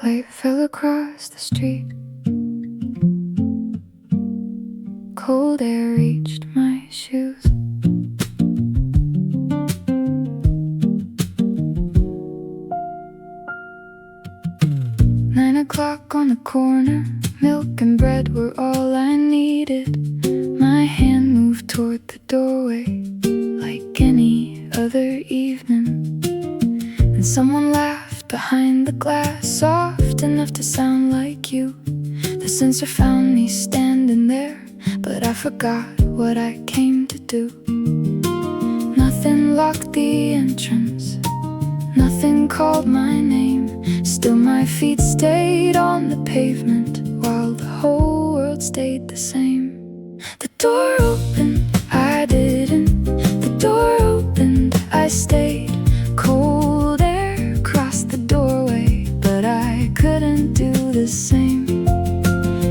Light fell across the street. Cold air reached my shoes. Nine o'clock on the corner. Milk and bread were all I needed. My hand moved toward the doorway like any other evening. And someone laughed behind the glass, soft enough to sound like you. The sensor found me standing there, but I forgot what I came to do. Nothing locked the entrance, nothing called my name. Still my feet stayed on the pavement while the whole world stayed the same. The door opened, I didn't. The door opened, I stayed. Cold air crossed the doorway, but I couldn't do the same.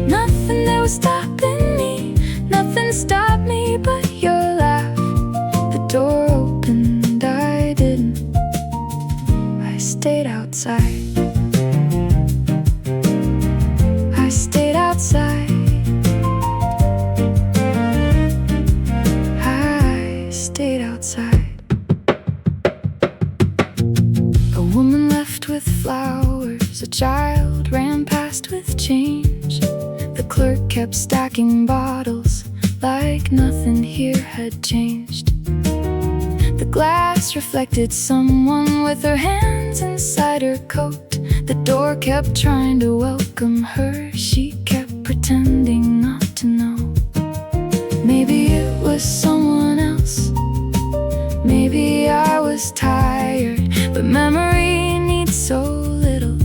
Nothing that was stopping me, nothing stopped me but your laugh. The door opened, I didn't. I stayed outside. I stayed outside. I stayed outside. A woman left with flowers, a child ran past with change. The clerk kept stacking bottles like nothing here had changed. The glass reflected someone with her hands inside her coat. The door kept trying to welcome her, she kept pretending not to know. Maybe it was someone else, maybe I was tired, but memory needs so little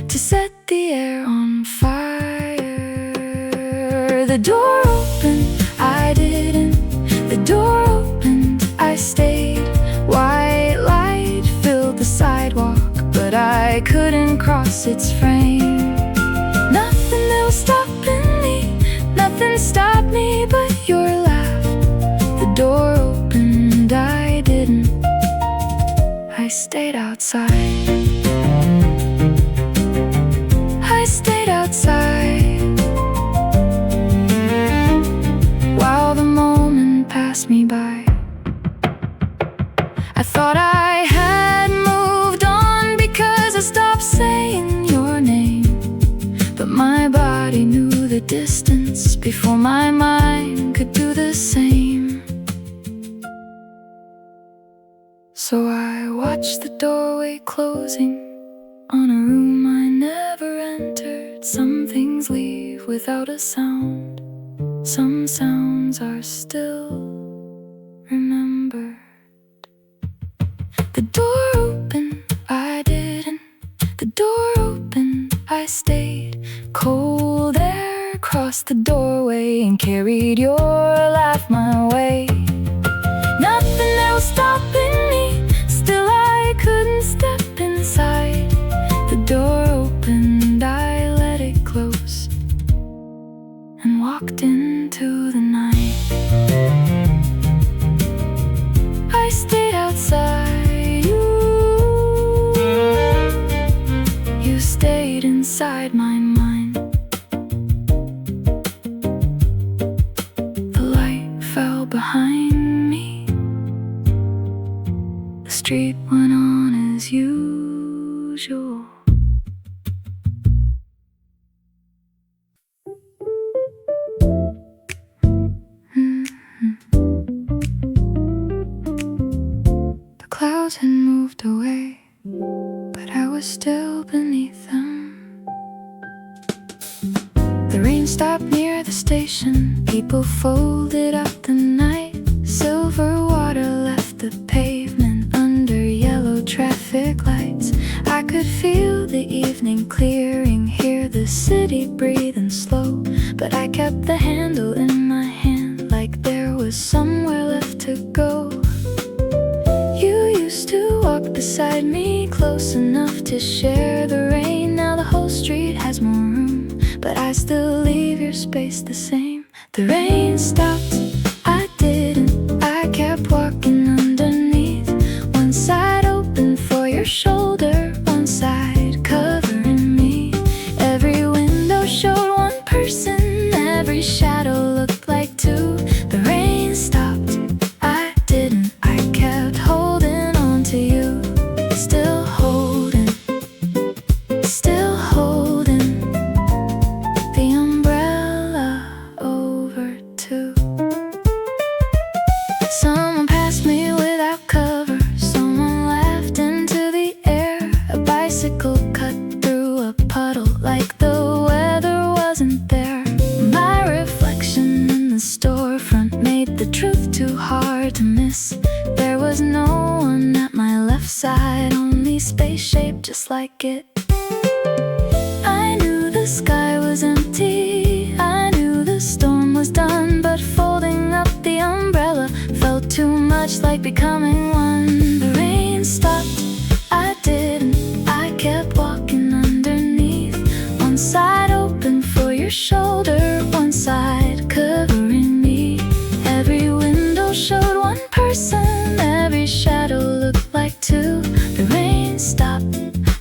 to set the air on fire. The door opened, I didn't. The door opened, I stayed. White light filled the sidewalk, but I couldn't cross its frame. Nothing that was stopping me, nothing stopped me but your laugh. The door opened, I didn't. I stayed outside. I stayed outside. While the moment passed me by, I thought I had moved on because I stopped saying your name. But my body knew the distance before my mind could do the same. So I watched the doorway closing on a room I never entered. Some things leave without a sound, some sounds are still remembered. The door opened, I didn't. The door opened, I stayed. Cold air crossed the doorway and carried your laugh my way. Nothing that was stopping me, still I couldn't step inside. The door opened, I let it close and walked into the night. I stayed outside, you stayed inside my mind. The light fell behind me. The street went on as usual. The clouds had moved away, but I was still beneath them. The rain stopped near the station. People folded up the night. Silver water left the pavement under yellow traffic lights. I could feel the evening clearing, hear the city breathing slow. But I kept the handle in my hand like there was somewhere left to go. You used to walk beside me, close enough to share the rain. Now the whole street has more room, but I still leave your space the same. The rain stopped, I didn't. I kept walking underneath. One side open for your shoulder, one side covering me. like it. I knew the sky was empty, I knew the storm was done, but folding up the umbrella felt too much like becoming one. The rain stopped, I didn't, I kept walking underneath. One side open for your shoulder, one side covering me. Every window showed one person, every shadow looked like two. The rain stopped,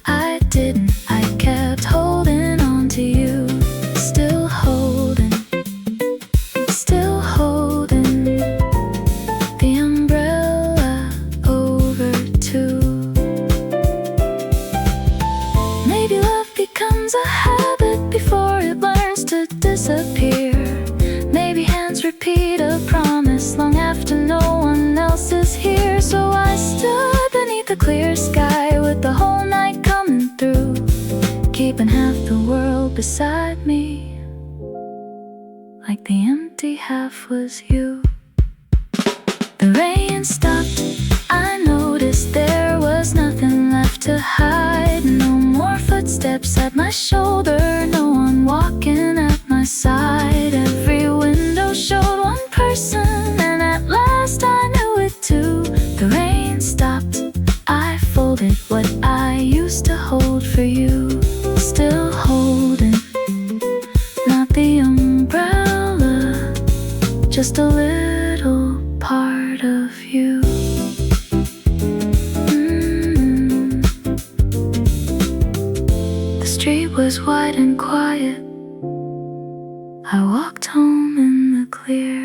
I didn't, I kept holding on to you. Still holding the umbrella over too. Maybe love becomes a habit before it learns to disappear. Maybe hands repeat a promise long after no one else is here. So I stood beneath the clear sky with the whole night coming through, keeping half the world beside me, like the empty half was you. The rain stopped, I noticed there was nothing left to hide. No more footsteps at my shoulder, no one walking at my side. Every window showed one person, and at last I knew it too. The rain stopped, I folded what I used to hold for you. Still holding, not the umbrella, just a little part of you. The street was wide and quiet, I walked home in the clear.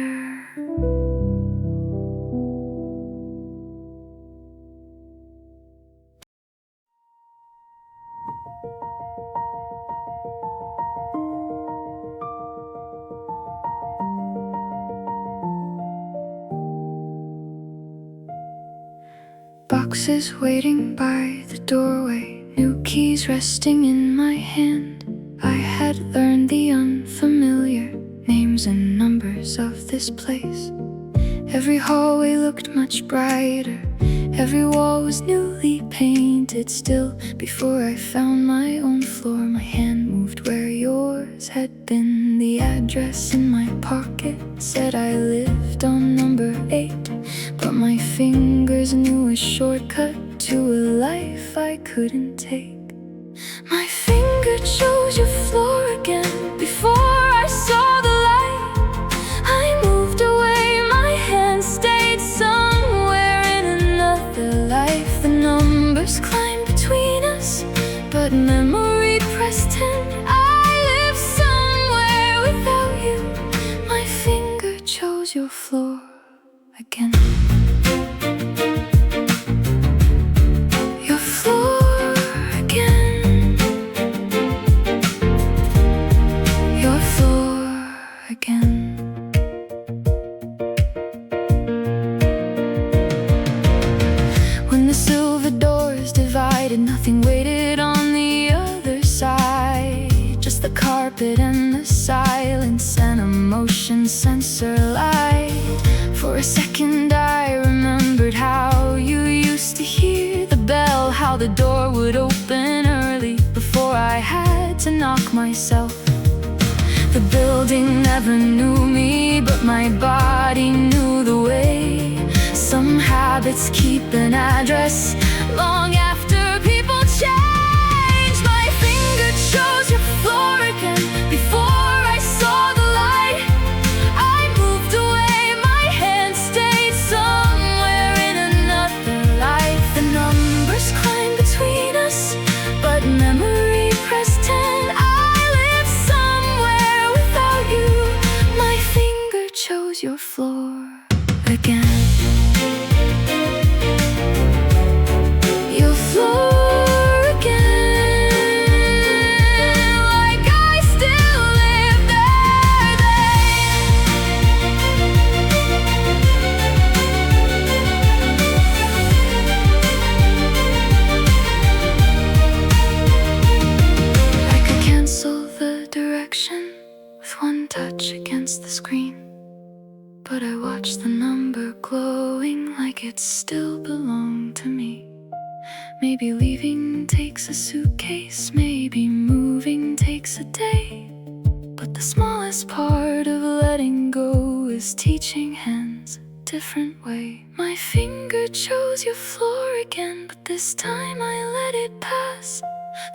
Boxes waiting by the doorway, new keys resting in my hand. I had learned the unfamiliar names and numbers of this place. Every hallway looked much brighter, every wall was newly painted. Still, before I found my own floor, my hand moved where yours had been. The address in my pocket said I lived on number 8, but my fingers knew a shortcut to a life I couldn't take. My finger chose your floor again before I saw the light. I moved away, my hand stayed somewhere in another life. The numbers climbed between us, but memory pressed in. I live somewhere without you. My finger chose your floor again. Your floor again. Your floor again. When the silver doors divided, nothing waited on the other side. Just the carpet and the silence and a motion sensor light. For a second I remembered how you used to hear the bell, how the door would open early before I had to knock myself. The building never knew me, but my body knew the way. Some habits keep an address long after people change. My finger chose your floor again before I saw the light. I moved away, my hand stayed somewhere in another life. The numbers climbed between us, but memory pressed in. I live somewhere without you. My finger chose your floor again. Your floor again, like I still live there I could cancel the direction with one touch against the screen, but I watched the number glowing like it still belonged to me. Maybe leaving takes a suitcase, maybe moving takes a day. But the smallest part of letting go is teaching hands a different way. My finger chose your floor again, but this time I let it pass.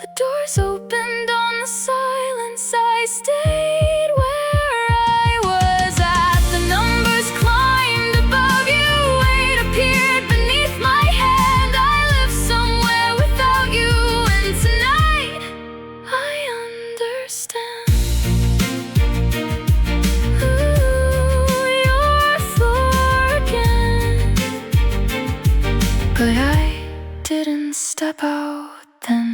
The doors opened on the silence, I stayed where I was at. The numbers climbed above you, weight appeared beneath my hand. I live somewhere without you, and tonight I understand. Ooh, your floor again. But I didn't step out then.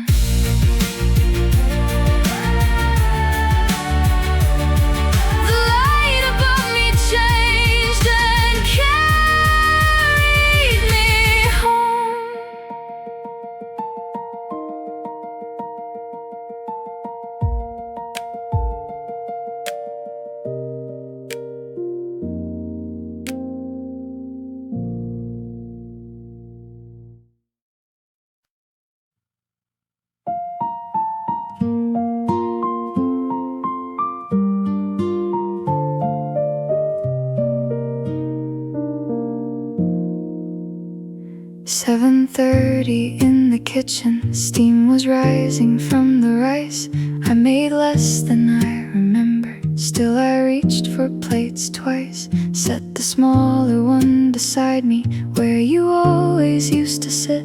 "7:30 in the kitchen, steam was rising from the rice. I made less than I remembered, still I reached for plates twice. Set the smaller one beside me, where you always used to sit.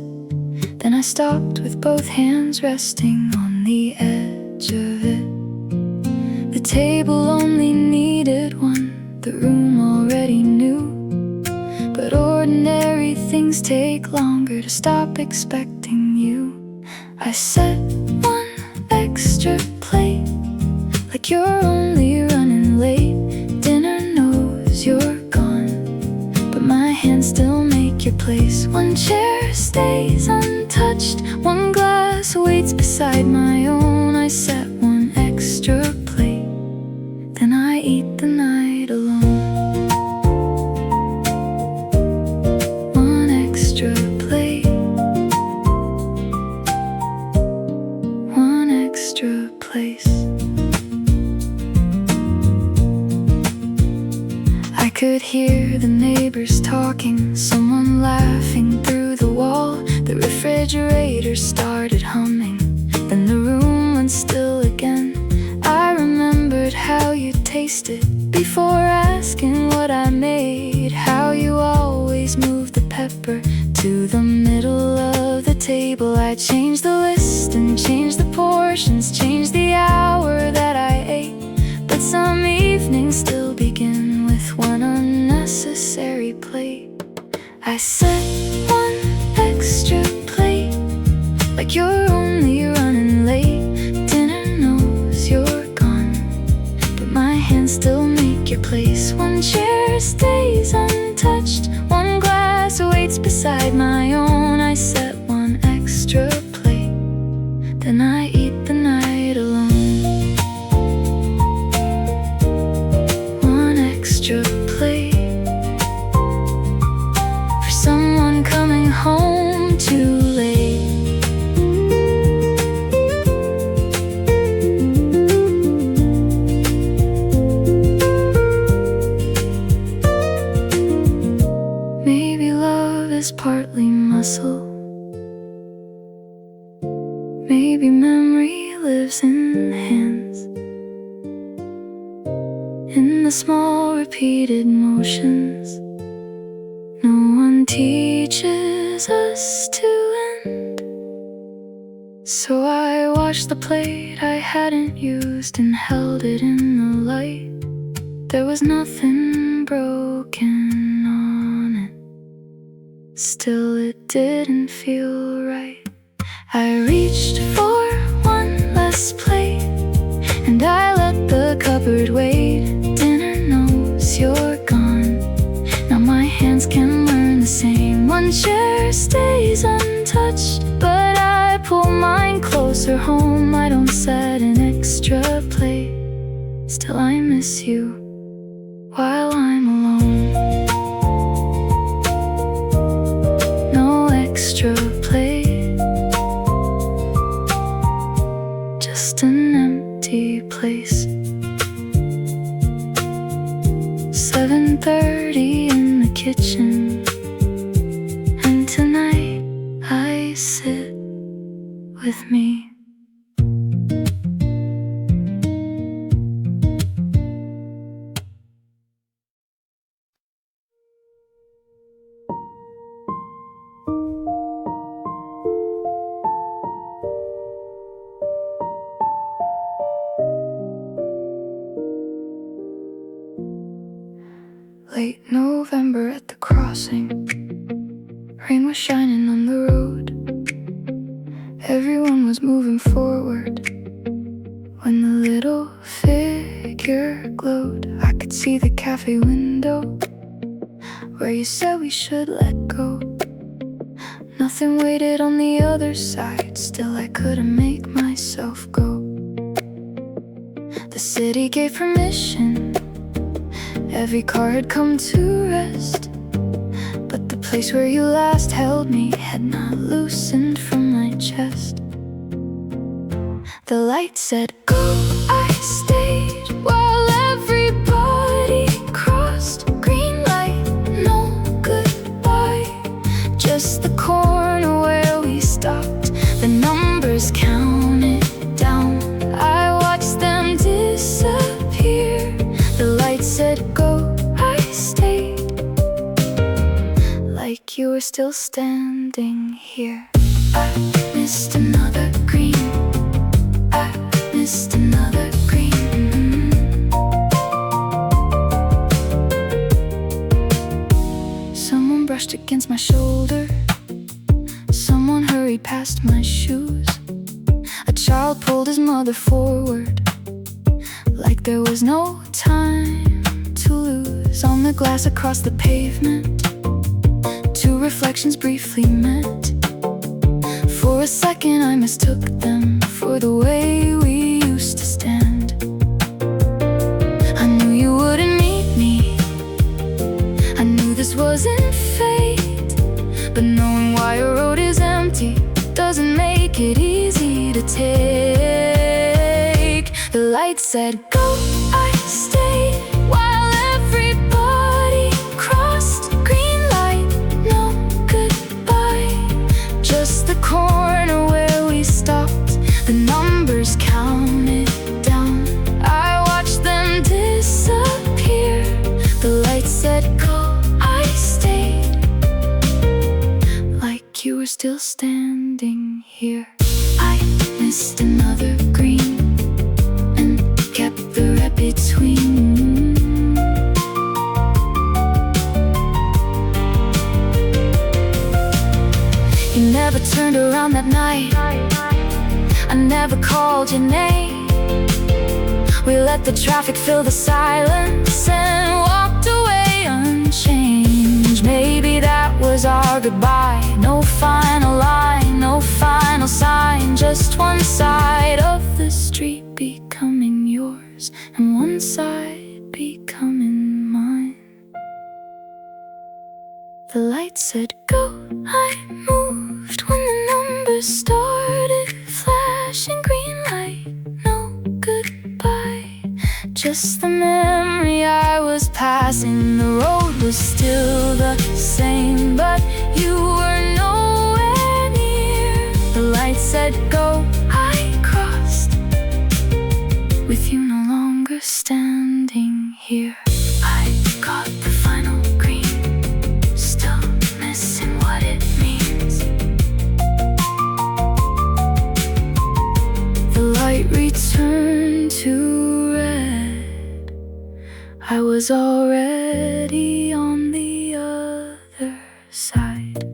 Then I stopped with both hands resting on the edge of it. The table only needed one, the room already knew. But ordinary things take longer to stop expecting you. I set one extra plate, like you're only running late. Dinner knows you're gone, but my hands still make your place. One chair stays untouched, one glass waits beside my own. I set one extra plate, then I eat the night alone. I could hear the neighbors talking, someone laughing through the wall. The refrigerator started humming, then the room went still again. I remembered how you tasted before asking what I made, how you always moved the pepper to the middle of the table. I changed the list and changed the portions, changed the hour that I ate. But some evenings still begin with one unnecessary plate. I set one extra plate, like you're only running late. Dinner knows you're gone, but my hands still make your place. One chair stays untouched, one glass waits beside my own. I set one extra plate, then I eat the night alone. One extra plate for someone coming home too late. Maybe love is partly muscle, maybe memory lives in hands, in the small repeated motions. No one teaches us to end. So I washed the plate I hadn't used and held it in the light. There was nothing broken on it, still it didn't feel right. I reached for one less plate, and I let the cupboard wait. Dinner knows you're gone, now my hands can learn the same. One chair stays untouched, but I pull mine closer home. I don't set an extra plate, still I miss you while I'm alone. No extra plate. just an empty place. 7:30 in the kitchen, and tonight I sit with me. Late November at the crossing, rain was shining on the road. Everyone was moving forward when the little figure glowed. I could see the cafe window where you said we should let go. Nothing waited on the other side, still I couldn't make myself go. The city gave permission, every car had come to rest, but the place where you last held me had not loosened from my chest. The light said go, I stayed while everybody crossed. Green light, no goodbye, just the corner where we stopped. The numbers counted down, I watched them disappear. The light said go, I stayed, like you were still standing here. I missed another green, I missed another green. Someone brushed against my shoulder, someone hurried past my shoes. A child pulled his mother forward, like there was no time to lose. On the glass across the pavement, two reflections briefly met. For a second I mistook them for the way we used to stand. I knew you wouldn't meet me, I knew this wasn't fate, but knowing why a road is empty doesn't make it easy to take. The light said go, I stayed while everybody crossed. Green light, no goodbye, just the corner where we stopped. The numbers counted down, I watched them disappear. The light said go, I stayed, like you were still standing here. I missed another green and kept the red between. You never turned around that night, I never called your name. We let the traffic fill the silence and walked away unchanged. Maybe that was our goodbye, no final line, no final sign, just one side of the street becoming yours and one side becoming mine. The light said go, I moved when the numbers started flashing. Green light, no goodbye, just the memory I was passing. The road was still the same, but you were nowhere near. The light said go, I crossed, with you no longer standing here. I got the final green, still missing what it means. The light returned to red, I was already on the other side.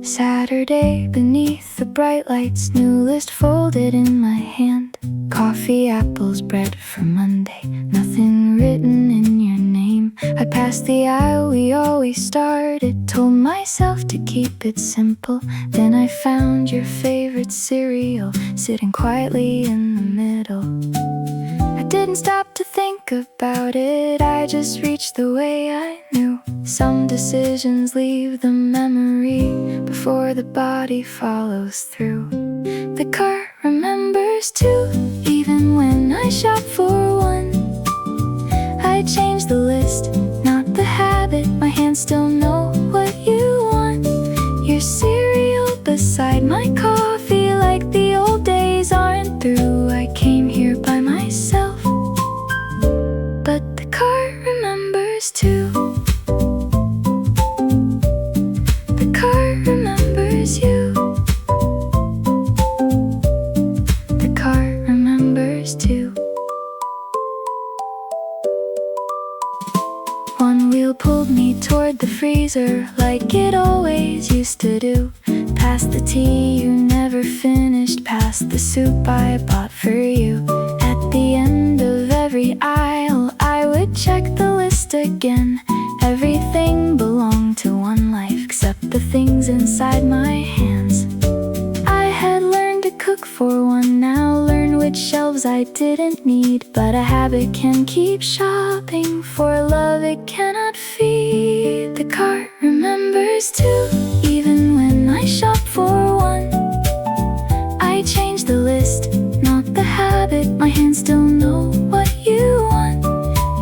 Saturday beneath the bright lights, new list folded in my hand. Coffee, apples, bread for Monday, nothing written in your name. I passed the aisle we always started, told myself to keep it simple. Then I found your favorite cereal, sitting quietly in the middle. I didn't stop to think about it, I just reached the way I knew. Some decisions leave the memory before the body follows through. The cart remembers too, even when I shop for one. I changed the list, not the habit. My hands still know what you want. Your cereal beside my coffee, like the old days aren't through. I came here by myself, but the cart remembers too. The cart remembers you. The cart remembers too. One wheel pulled me toward the freezer, like it always used to do. Past the tea you never finished, past the soup I bought for you. At the end of every aisle, I would check the list again. Everything belonged to one life, except the things inside my hands. I had learned to cook for one, now learn which shelves I didn't need. But a habit can keep shopping for love it cannot feed. The cart remembers too, even when I shop for one. I changed the list, not the habit. My hands still know what you want.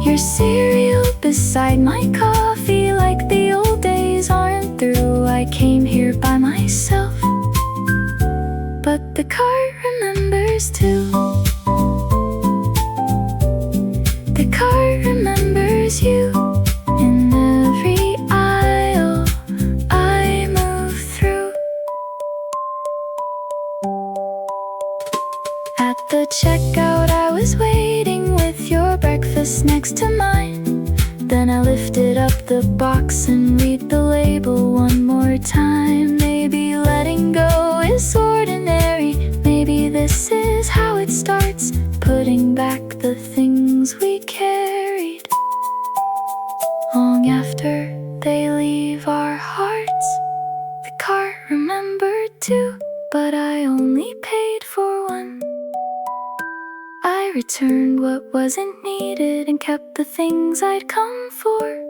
Your cereal beside my coffee, like the old days aren't through. I came here by myself, but the cart remembers too. The cart remembers you. In every aisle I move through. At the checkout I was waiting with your breakfast next to mine. Then I lifted up the box and read the label one more time. Maybe letting go is ordinary, maybe this is how it starts. Putting back the things we carried, long after they leave our hearts. The cart remembered too, but I only paid for one. I returned what wasn't needed and kept the things I'd come for.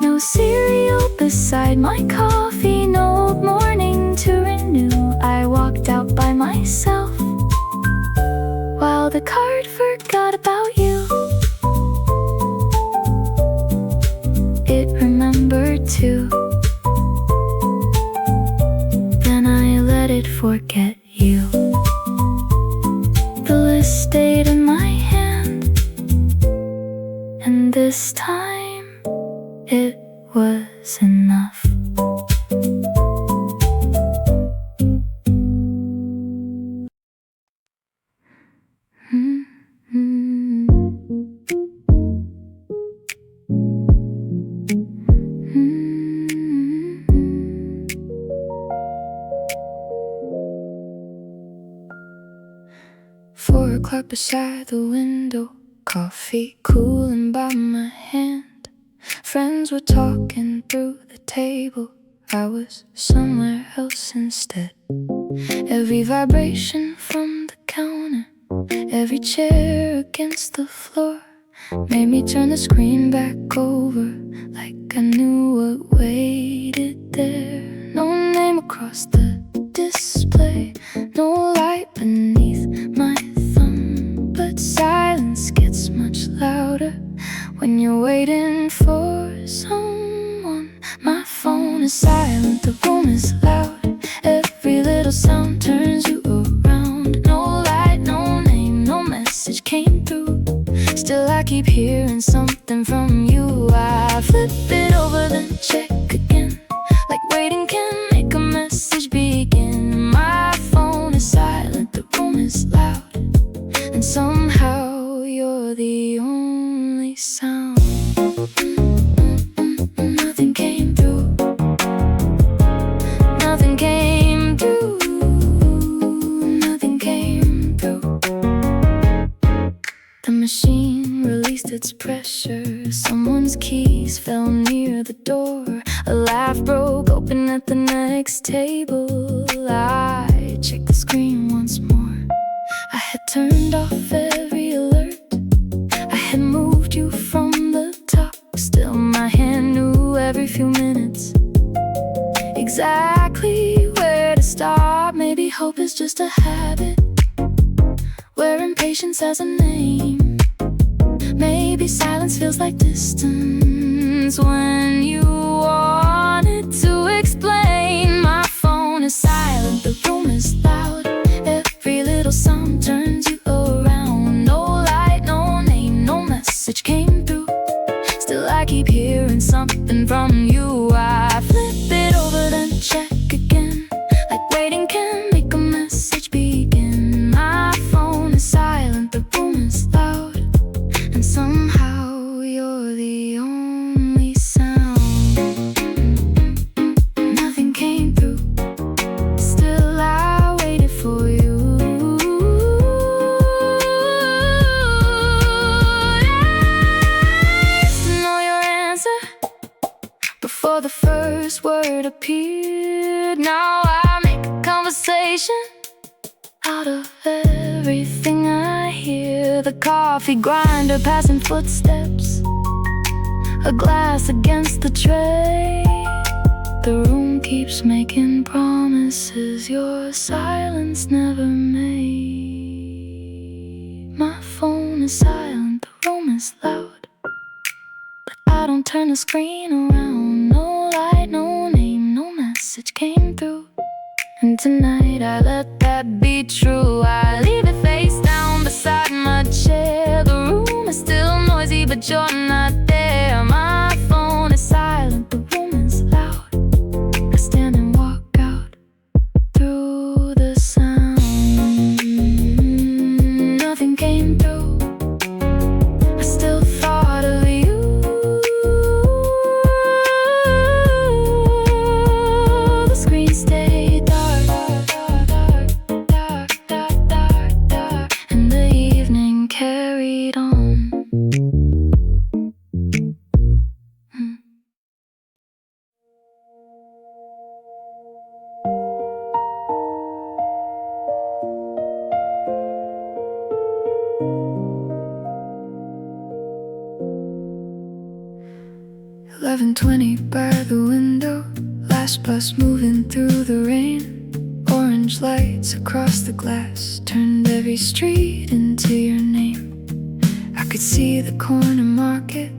No cereal beside my coffee, no old morning to renew. I walked out by myself, while the cart forgot about you. It remembered too, then I let it forget you. The list stayed in my hand, and this time it was enough. Four o'clock beside the window, coffee cooling by my hand. Friends were talking through the table, I was somewhere else instead. Every vibration from the counter, every chair against the floor, made me turn the screen back over, like I knew what waited there. No name across the display, no light beneath my thumb, but silence gets much louder when you're waiting for someone. My phone is silent, the room is loud, every little sound turns you around. No light, no name, no message came through, still I keep hearing something from you. I flip it over then check again, like waiting can make a message begin. My phone is silent, the room is loud, and somehow you're the only sound. Nothing came through, nothing came through, nothing came through. The machine released its pressure, someone's keys at the next table. I checked the screen once more. I had turned off every alert. I had moved you from the top. Still my hand knew every few minutes exactly where to start. Maybe hope is just a habit, where impatience has a name. Maybe silence feels like distance when you wanted to explain. My phone is silent, the room is loud. Every little sound turns you around. No light, no name, no message came through. Still I keep hearing something from you. I flip it over then check again, like waiting can make a message begin. My phone is silent, the room is loud, and somehow you're the only sound. Nothing came through, still I waited for you. I used to know your answer before the first word appeared. Now I make a conversation out of everything I hear. The coffee grinder passing footsteps, a glass against the tray. The room keeps making promises your silence never made. My phone is silent, the room is loud, but I don't turn the screen around. No light, no name, no message came through. And tonight I let that be true. I leave it face down beside my chair. The room is still noisy, but you're not there. My phone is silent, the room is loud. I stand and walk out through the sound. Nothing came through, I still thought of you. The screen stayed dark, and the evening carried on. 11:20 by the window, last bus moving through the rain. Orange lights across the glass turned every street into your name. I could see the corner market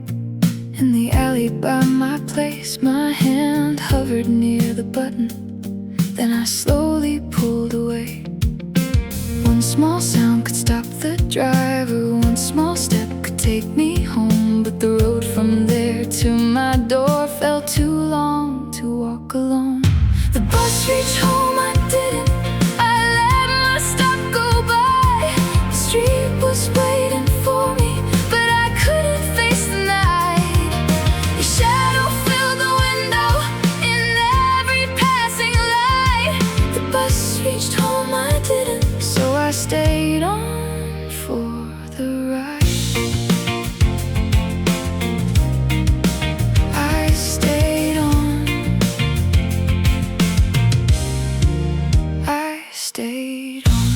in the alley by my place. My hand hovered near the button, then I slowly pulled away. One small sound could stop the driver, one small step could take me home. But the road from there to my door felt too long to walk alone. The bus reached home, I didn't. I let my stop go by. The street was waiting for me, but I couldn't face the night. Your shadow filled the window in every passing light. The bus reached home, I didn't. So I stayed on for the ride. I stayed on. I stayed on.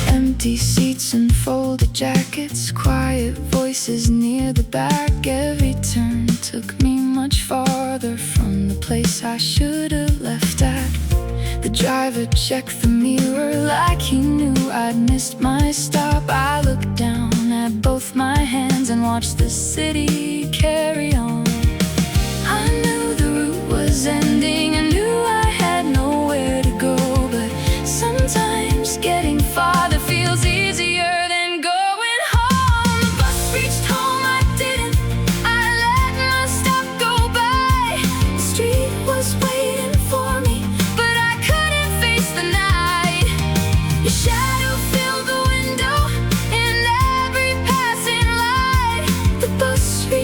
Empty seats and folded jackets, quiet voices near the back. Every turn took me much farther from the place I should have left at. The driver checked the mirror like he knew I'd missed my stop. I looked down at both my hands and watched the city carry on. I knew the route was ending, I knew I had nowhere to go. But sometimes getting farther feels easier than going home. The bus reached home, I didn't. I let my stop go by. The street was waiting for me, but I couldn't face the night. Your shadow filled the window in every passing light. The bus reached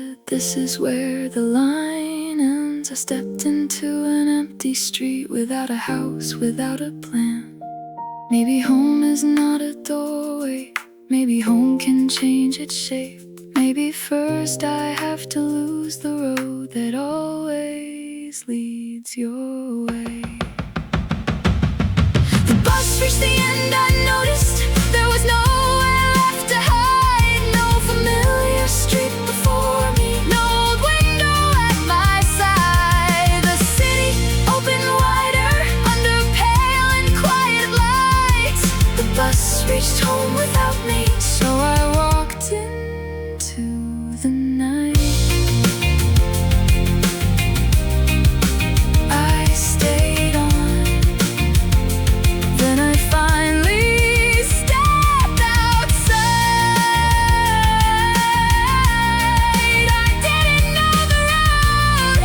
said, "This is where the line ends." I stepped into an empty street without a house, without a plan. Maybe home is not a doorway. Maybe home can change its shape. Maybe first I have to lose the road that always leads your way. The bus reached the end, I noticed there was nowhere left to hide. No familiar street before me, no old window at my side. The city opened wider under pale and quiet lights. The bus reached home without me, so I walked into the night. I stayed on, then I finally stepped outside. I didn't know the road,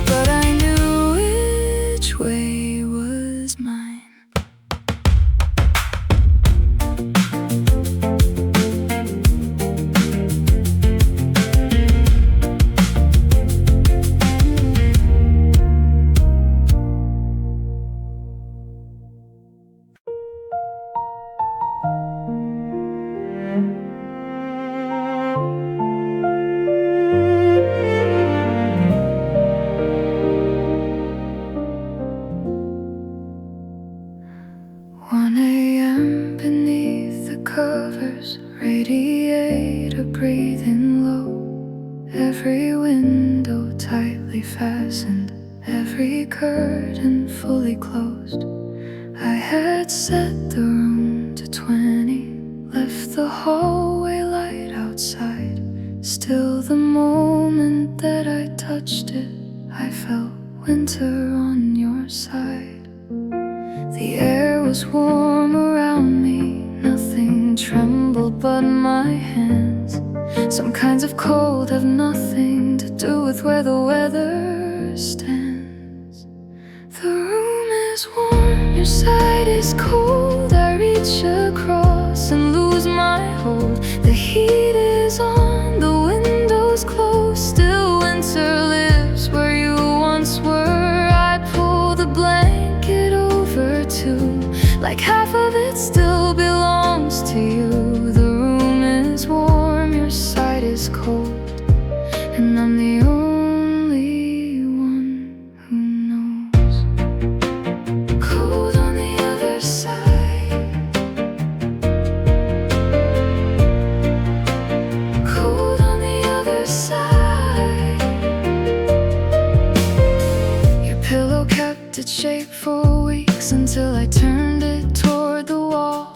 but I knew which way was mine. One a.m. beneath the covers, radiator breathing low. Every window tightly fastened, every curtain fully closed. I had set the room to 20, left the hallway light outside. Still the moment that I touched it, I felt winter on your side. The air was warm around me, nothing trembled but my hands. Some kinds of cold have nothing to do with where the weather stands. The room is warm, your side is cold. I reach across and lose my hold. The heat is on, the windows closed. Still winter lives where you once were. I pull the blanket over too, like half of it still belongs to you. The room is warm, your side is cold, and I'm the only one who knows. Cold on the other side, cold on the other side. Your pillow kept its shape for weeks until I turned it toward the wall.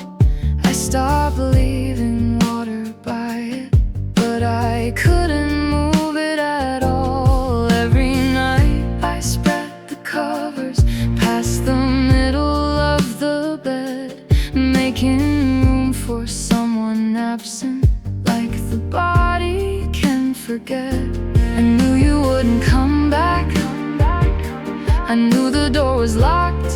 I stopped believing water by it, but I couldn't move it at all. Every night I spread the covers past the middle of the bed, making room for someone absent, like the body can forget. I knew you wouldn't come back, I knew the door was locked,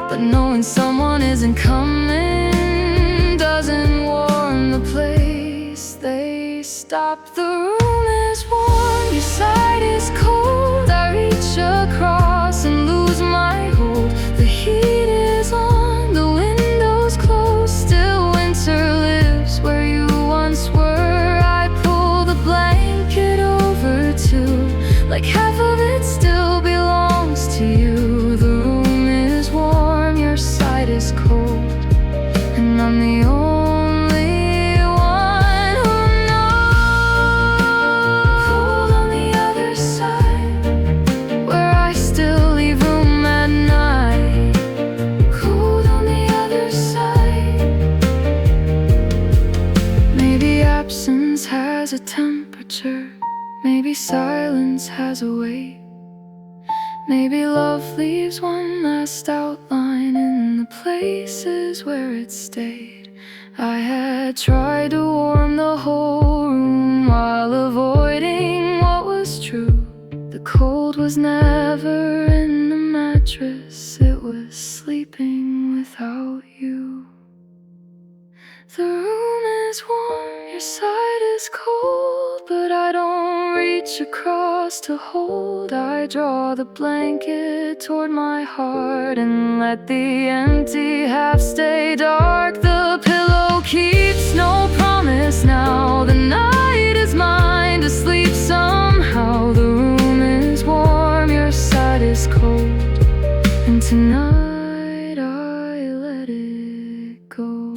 but knowing someone isn't coming doesn't warm the place. They stop. The room is warm, your side is cold. I reach across and lose my hold. The heat is on, the windows closed. Still winter lives where you once were. I pull the blanket over too, like half of it still belongs to you. The room is warm, your side is cold, and I'm the only one who knows. Cold on the other side, where I still leave room at night. Cold on the other side. Maybe absence has a temperature, maybe silence has a weight. Maybe love leaves one last outline in the places where it stayed. I had tried to warm the whole room while avoiding what was true. The cold was never in the mattress, it was sleeping without you. The room is warm, your side is cold, but I don't reach across to hold. I draw the blanket toward my heart and let the empty half stay dark. The pillow keeps no promise now. The night is mine to sleep somehow. The room is warm, your side is cold, and tonight I let it go.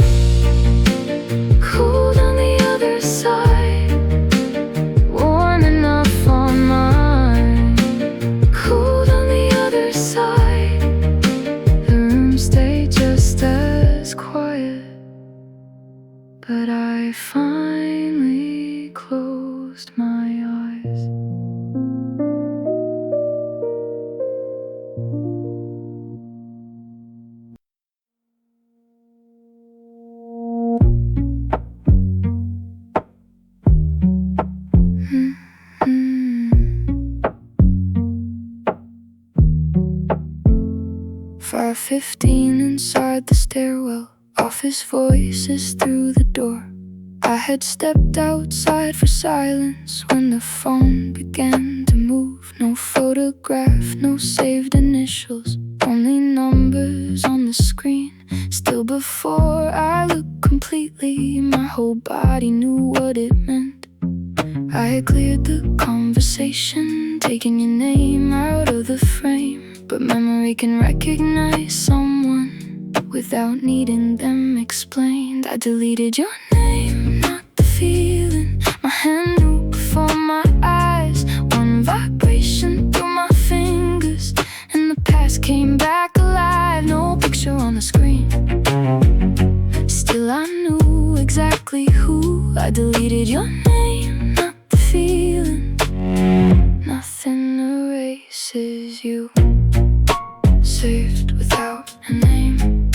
Cold on the other side, warm enough on mine. Cold on the other side, the room stayed just as quiet, but I finally closed my eyes. Far 15 inside the stairwell, office voices through the door. I had stepped outside for silence when the phone began to move. No photograph, no saved initials, only numbers on the screen. Still before I looked completely, my whole body knew what it meant. I had cleared the conversation, taken your name out of the frame. But memory can recognize someone without needing them explained. I deleted your name, not the feeling. My hand knew before my eyes. One vibration through my fingers, and the past came back alive. No picture on the screen, still I knew exactly who. I deleted your name, not the feeling. Nothing erases you. Saved without a name.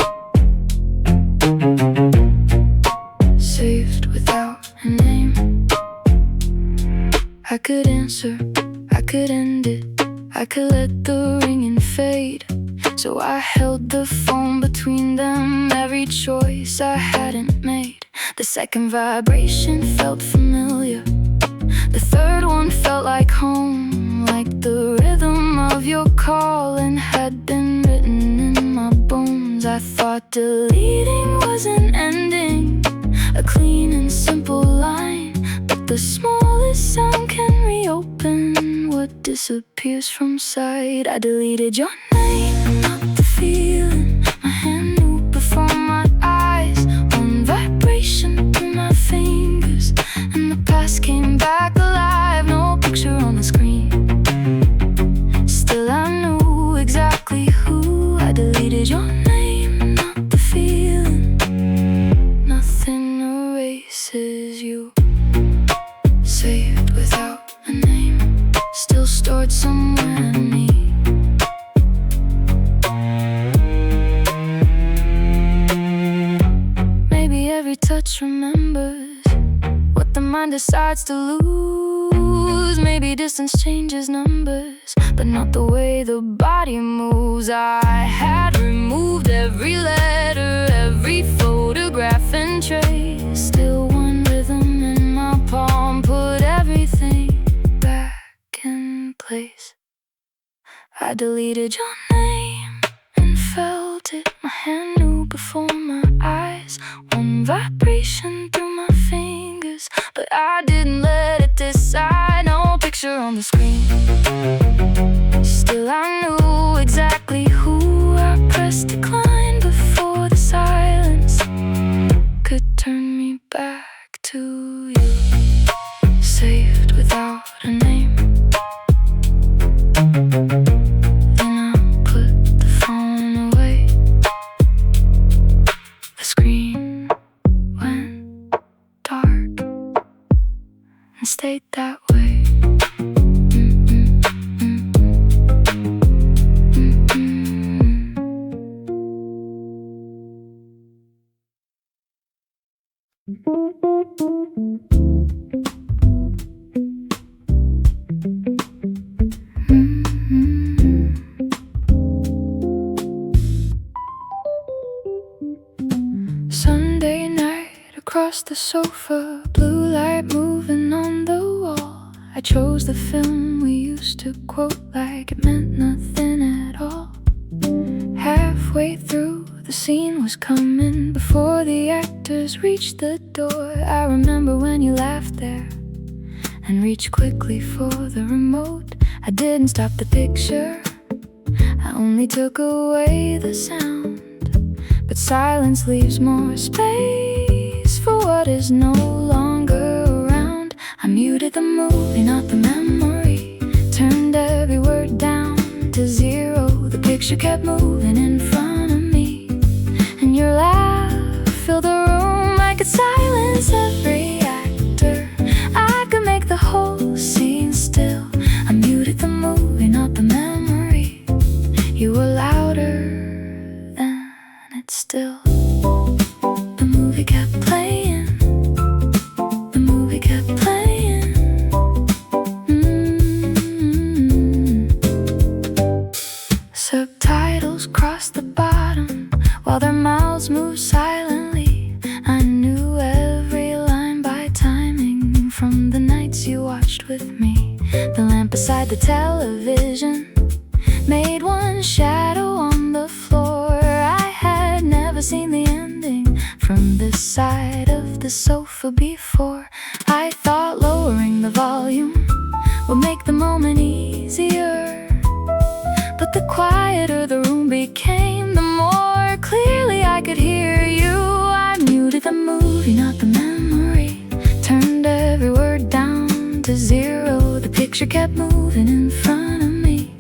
Saved without a name. I could answer, I could end it, I could let the ringing fade. So I held the phone between them, every choice I hadn't made. The second vibration felt familiar, the third one felt like home, like the rhythm of your calling had been written in my bones. I thought deleting was an ending, a clean and simple line, but the smallest sound can reopen what disappears from sight. I deleted your name, not the feeling. My hand knew before my eyes. One vibration through my fingers, and the past came back alive. No picture on the screen, still I knew exactly who. I deleted your name, not the feeling. Nothing erases you. Saved without a name, still stored somewhere in me. Maybe every touch remembers what the mind decides to lose. Maybe distance changes numbers, but not the way the body moves. I had removed every letter, every photograph and trace. Still one rhythm in my palm, put everything back in place. I deleted your name and felt it. My hand knew before my eyes. One vibration through my fingers, but I didn't let it decide. No picture on the screen, still I knew exactly who. I pressed decline before the silence could turn me back to you. Saved without a name. Then I put the phone away. The screen went dark and stayed that way. Sunday night, across the sofa, blue light moving on the wall. I chose the film we used to quote like it meant nothing at all. Halfway through, the scene was coming before the actors reached the door. I remember when you laughed there and reached quickly for the remote. I didn't stop the picture, I only took away the sound. But silence leaves more space for what is no longer around. I muted the movie, not the memory. Turned every word down to zero. The picture kept moving in front of me, and your laugh filled the room. I could silence every actor, I could make the whole scene still. I muted the movie, not the memory. You were louder than it still. The movie kept playing, the movie kept playing. Subtitles crossed the bottom while their mouths moved silently. I knew every line by timing from the nights you watched with me. The lamp beside the television made one shadow on the floor. I had never seen the ending from this side of the sofa before. I thought lowering the volume would make the moment easier, but the quieter the room became, the more clearly I could hear you. I muted the movie, not the memory. Turned every word down to zero. The picture kept moving in front of me,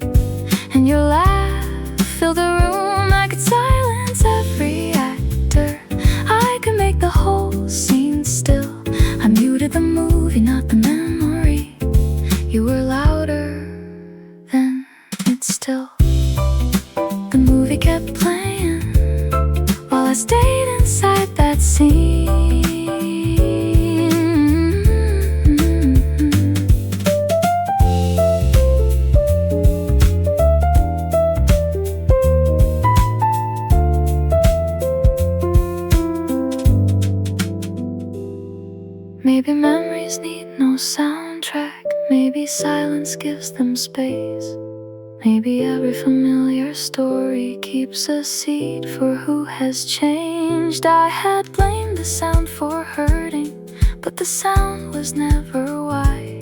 and your laugh filled the room. I could silence every actor, I could make the whole scene still. I muted the movie, not the memory. You were louder than it still. The movie kept playing while I stayed inside that scene. Maybe memories need no soundtrack, maybe silence gives them space. Maybe every familiar story keeps a seed for who has changed. I had blamed the sound for hurting, but the sound was never why.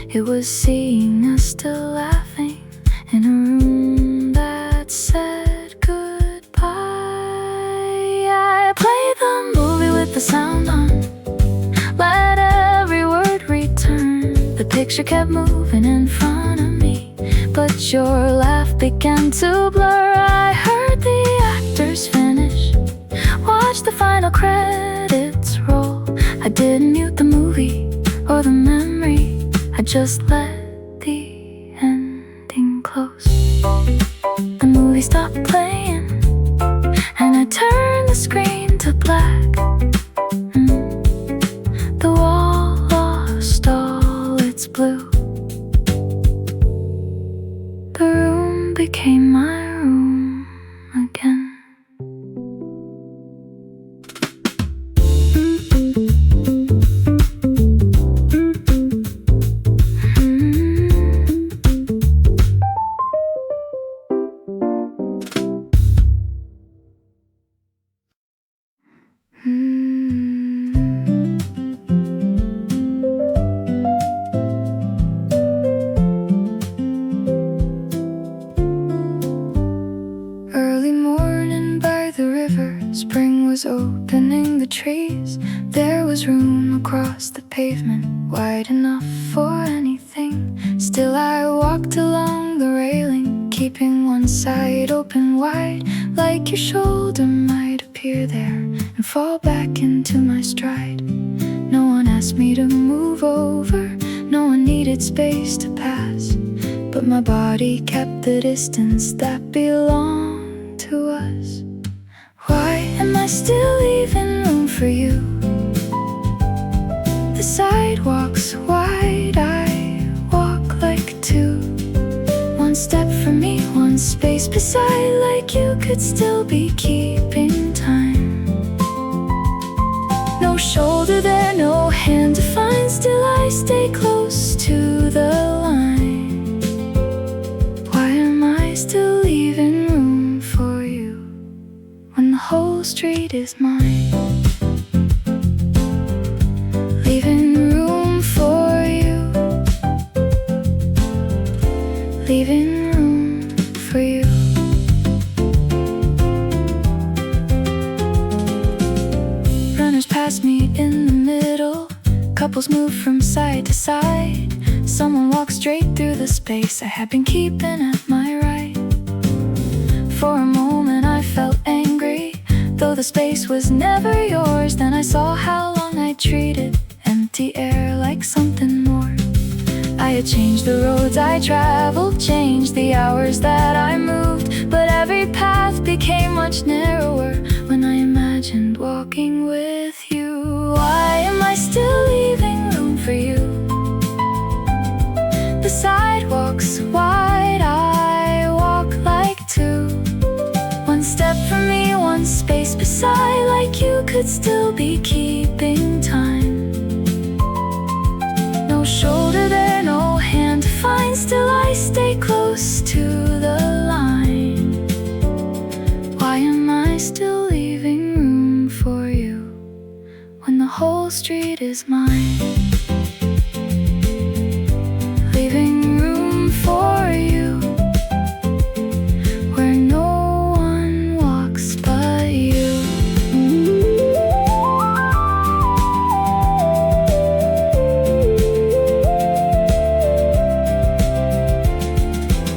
It was seeing us still laughing in a room that said goodbye. I played the movie with the sound on, let every word return. The picture kept moving in front of me, but your laugh began to blur. I heard the actors finish, watched the final credits roll. I didn't mute the movie or the memory, I just let the ending close. The movie stopped playing, and I turned the screen to black. The wall lost all its blue. The room became my room again. Spring was opening the trees. There was room across the pavement, wide enough for anything. Still I walked along the railing, keeping one side open wide, like your shoulder might appear there and fall back into my stride. No one asked me to move over, no one needed space to pass, but my body kept the distance that belonged to us. Why am I still leaving room for you? The sidewalk's wide, I walk like two. One step for me, one space beside, like you could still be keeping time. No shoulder stay close to the line? Why am I still leaving room for you when the whole street is mine? Leaving room for you, leaving room for you. Runners pass me in the middle, couples move from side to side. Someone walks straight through the space I had been keeping at my right. For a moment I felt angry, though the space was never yours. Then I saw how long I treated empty air like something more. I had changed the roads I traveled, changed the hours that I moved, but every path became much narrower when I imagined walking with you. Why am I still leaving room for you? The sidewalk's wide, I walk like two. One step from me, one space beside, like you could still be keeping time. No shoulder there, no hand to find, still I stay close to the line. Why am I still leaving room for you when the whole street is mine? Leaving room for you where no one walks but you.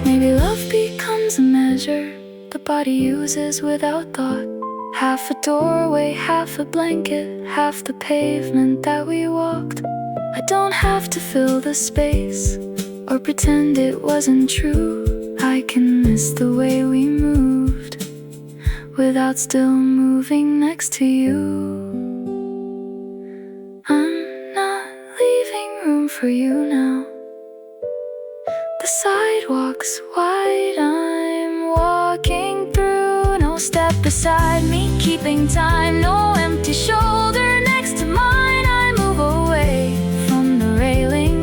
Maybe love becomes a measure the body uses without thought. Half a doorway, half a blanket, half the pavement that we walked. I don't have to fill the space or pretend it wasn't true. I can miss the way we moved without still moving next to you. I'm not leaving room for you now. The sidewalk's wide, I'm walking through. No step beside me, keeping time. No empty shoulder next to mine. I move away from the railing,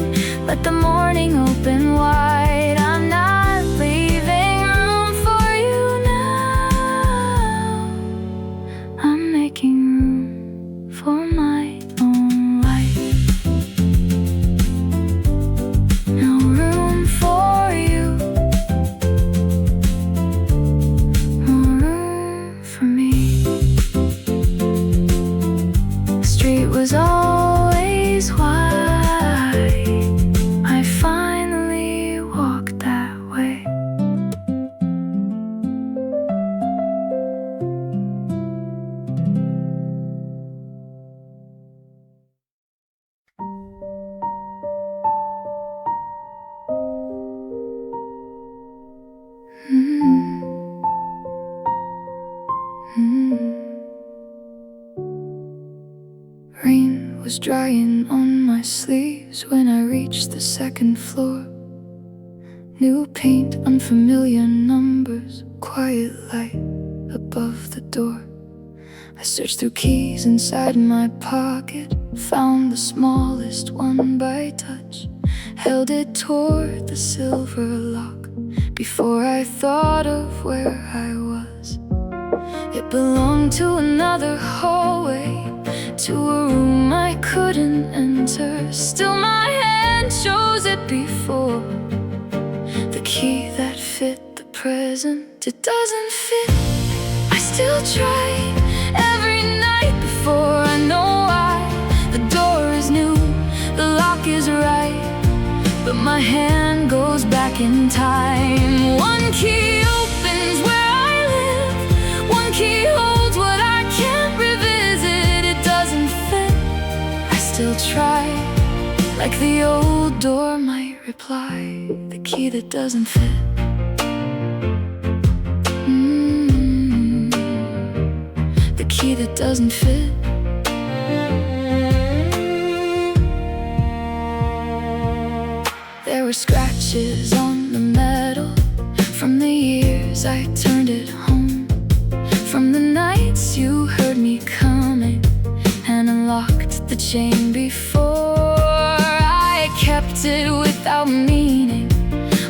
let the morning open wide. I'm not leaving room for you now. I'm making room for my own life. No room for you, more room for me. The street was always wide, I finally walked that way. Rain was drying on my sleeves when I reached the second floor. New paint, unfamiliar numbers, quiet light above the door. I searched through keys inside my pocket, found the smallest one by touch, held it toward the silver lock before I thought of where I was. It belonged to another hallway, to a room I couldn't enter. Still my hand chose it before. The key that fit the present, it doesn't fit. I still try every night before I know why. The door is new, the lock is right, but my hand goes back in time. One key opens where I live, one key holds what I can't revisit. It doesn't fit, I still try, like the old door might reply. The key that doesn't fit. The key that doesn't fit. There were scratches on the metal from the years I turned it home, from the nights you heard me coming and unlocked the chain before I it without meaning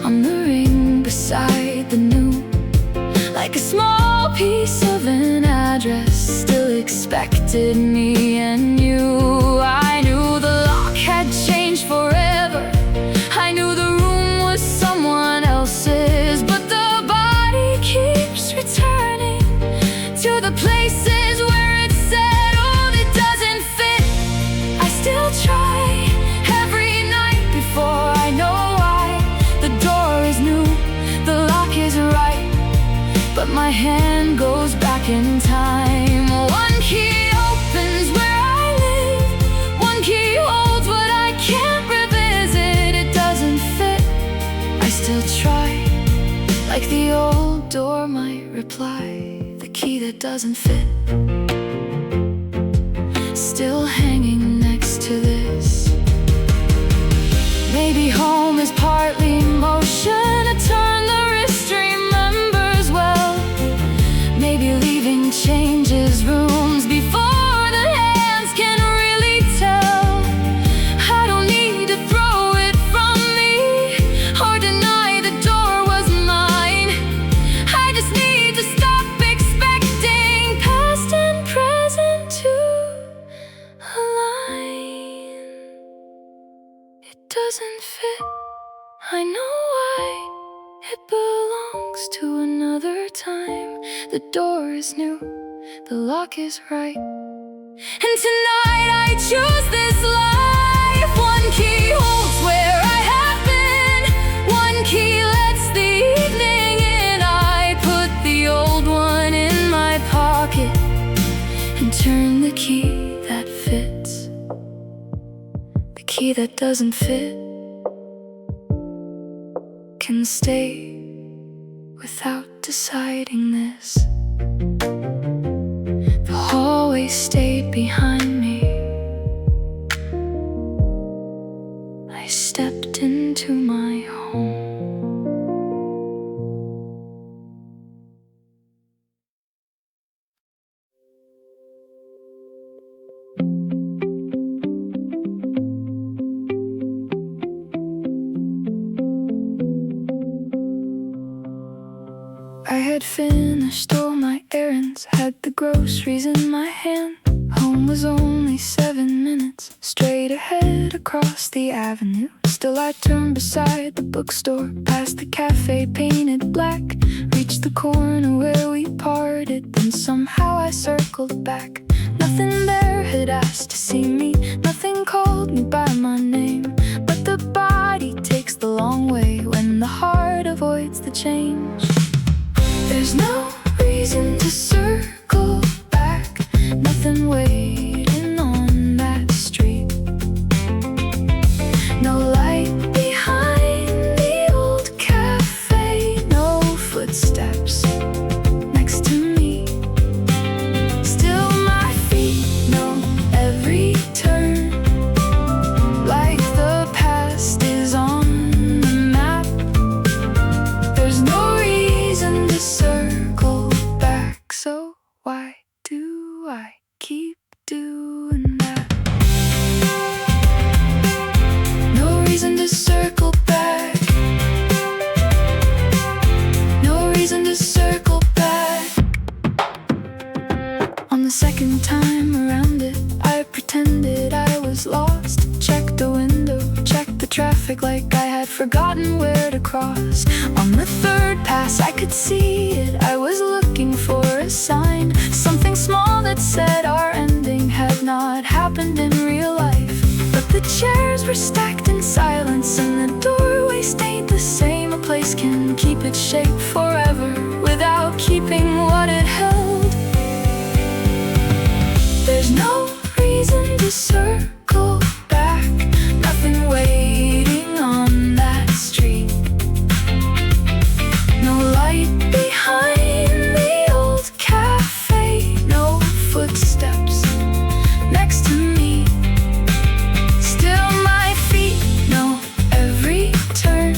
on the ring beside the new. Like a small piece of an address still expected me and you. I knew the lock had changed forever. I knew the room was someone else's, but the body keeps returning to the places where it settled. It doesn't fit. I still try every night before I know why. The door is new, the lock is right, but my hand goes back in time. One key opens where I live, one key holds what I can't revisit. It doesn't fit. I still try, like the old door might reply. The key that doesn't fit, still hanging next to this. Maybe home is partly motion, a turn the wrist remembers well. Maybe leaving changes rooms before the hands can really tell. I don't need to throw it from me or deny the door was mine. I just need to stop expecting past and present to align. It doesn't fit. I know why. It belongs to another time. The door is new, the lock is right, and tonight I choose this life. One key holds where I have been, one key lets the evening in. I put the old one in my pocket and turn the key that fits. The key that doesn't fit can stay without deciding this. The hallway stayed behind me. I stepped into my home. I had finished all my errands, had the groceries in my hand. Home was only 7 minutes straight ahead across the avenue. Still I turned beside the bookstore, past the cafe painted black, reached the corner where we parted, then somehow I circled back. Nothing there had asked to see me, nothing called me by my name, but the body takes the long way when the heart avoids the change. There's no reason to circle back, nothing waiting on that street. No light behind the old cafe, no footsteps next to me. Still my feet know every turn, like the past is on the map. There's no reason to circle back, so why do I keep doing that? No reason to circle back, no reason to circle back. On the second time around it, I pretended I was lost. Checked the window, checked the traffic like I had forgotten where to cross. On the third pass I could see it, I was looking for a sign, something small that said our ending had not happened in real life. But the chairs were stacked in silence and the doorway stayed the same. A place can keep its shape forever without keeping what it held. There's no reason to circle back, nothing waiting on that street. No light behind the old cafe, no footsteps next to me. Still my feet know every turn,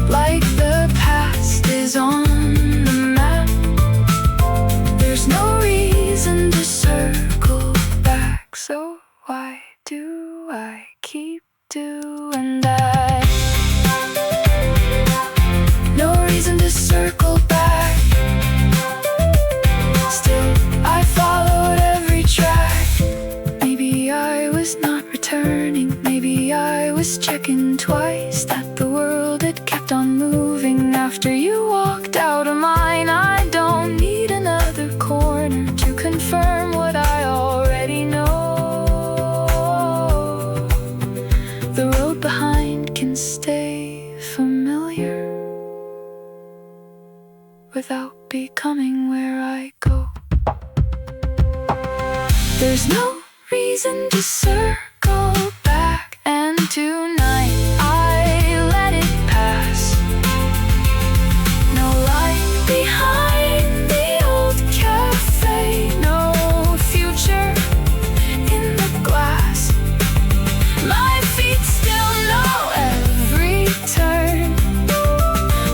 like the past is on the map. There's no reason to circle back, so was checking twice that the world had kept on moving after you walked out of mine. I don't need another corner to confirm what I already know. The road behind can stay familiar without becoming where I go. There's no reason to circle back, and tonight I let it pass. No light behind the old cafe, no future in the glass. My feet still know every turn,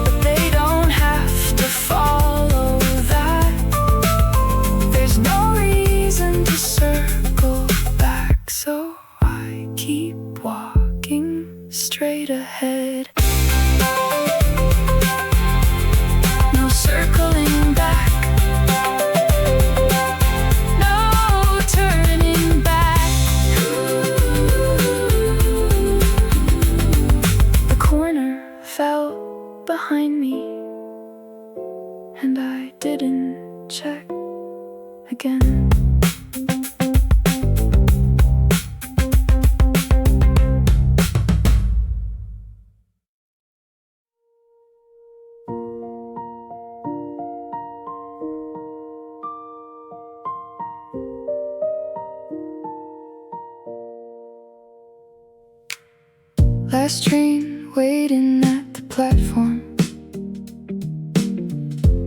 but they don't have to follow that. There's no reason to circle back, so I keep walking straight ahead. No circling back, no turning back. The corner fell behind me, and I didn't check again. Last train waiting at the platform,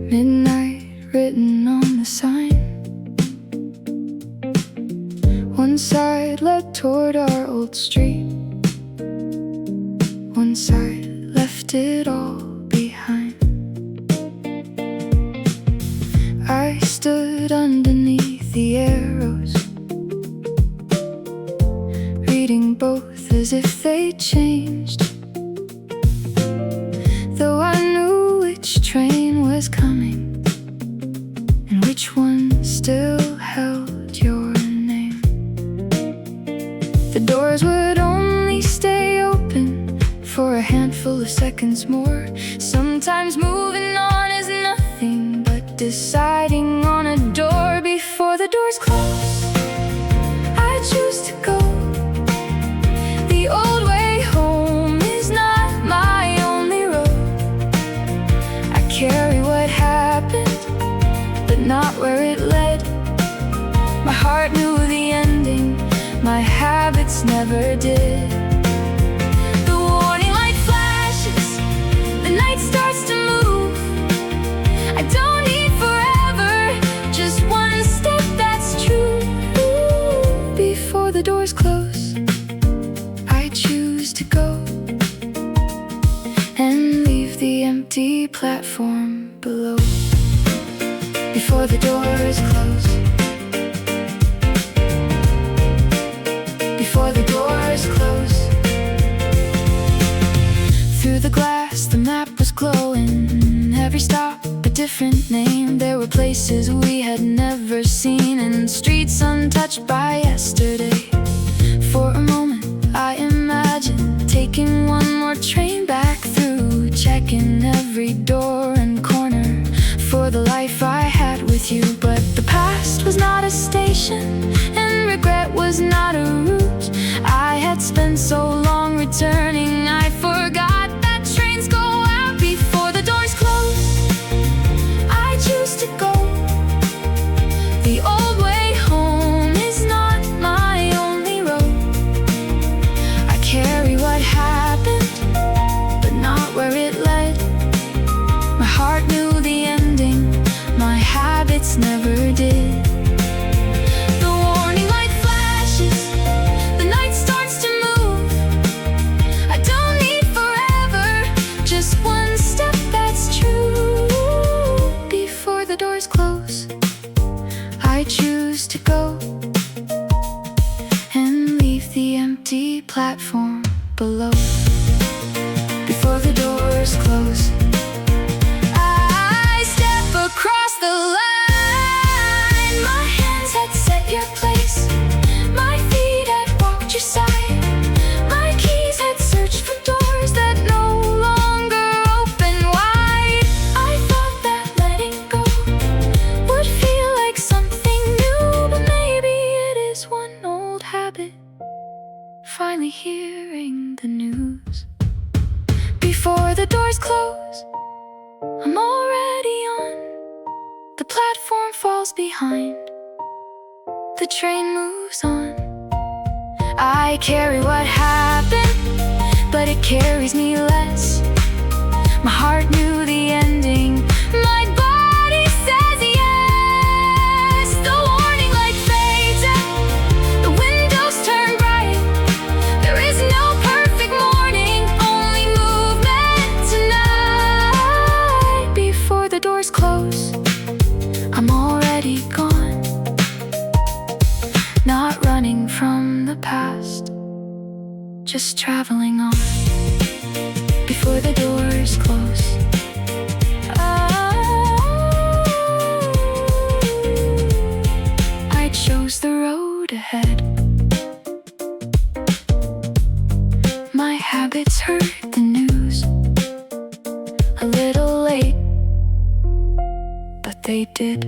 midnight written on the sign. One side led toward our old street, one side left it all behind. I stood underneath the arrows, reading both as if they changed, though I knew which train was coming and which one still held your name. The doors would only stay open for a handful of seconds more. Sometimes moving on is nothing but deciding on a door before the doors close. I choose to go. The old way home is not my only road. I carry what happened, but not where it led. My heart knew the ending, my habits never did. The warning light flashes, the night starts to move. I don't need forever, just one step that's true. Before the doors close, I choose to go and leave the empty platform below. Before the doors close, before the doors close. Through the glass the map was glowing, every stop a different name. There were places we had never seen and streets untouched by yesterday. For a moment I imagined taking one more train back through, checking every door and corner for the life I had with you. But the past was not a station, and regret was not a route. I had spent so long returning, I forgot that trains go out before the doors close. I choose to go. The old way home is not my only road. I carry what happened, but not where it led. My heart knew the ending, my habits never did. The warning light flashes, the night starts to move. Before the doors close, I'm already on. The platform falls behind, the train moves on. I carry what happened, but it carries me less. My heart knew the ending, my body says yes. The warning light fades out, the windows turn bright. There is no perfect morning, only movement tonight. Before the doors close, I'm already gone. Not running from the past, just traveling on. Before the doors close, I chose the road ahead. My habits heard the news, a little late, but they did.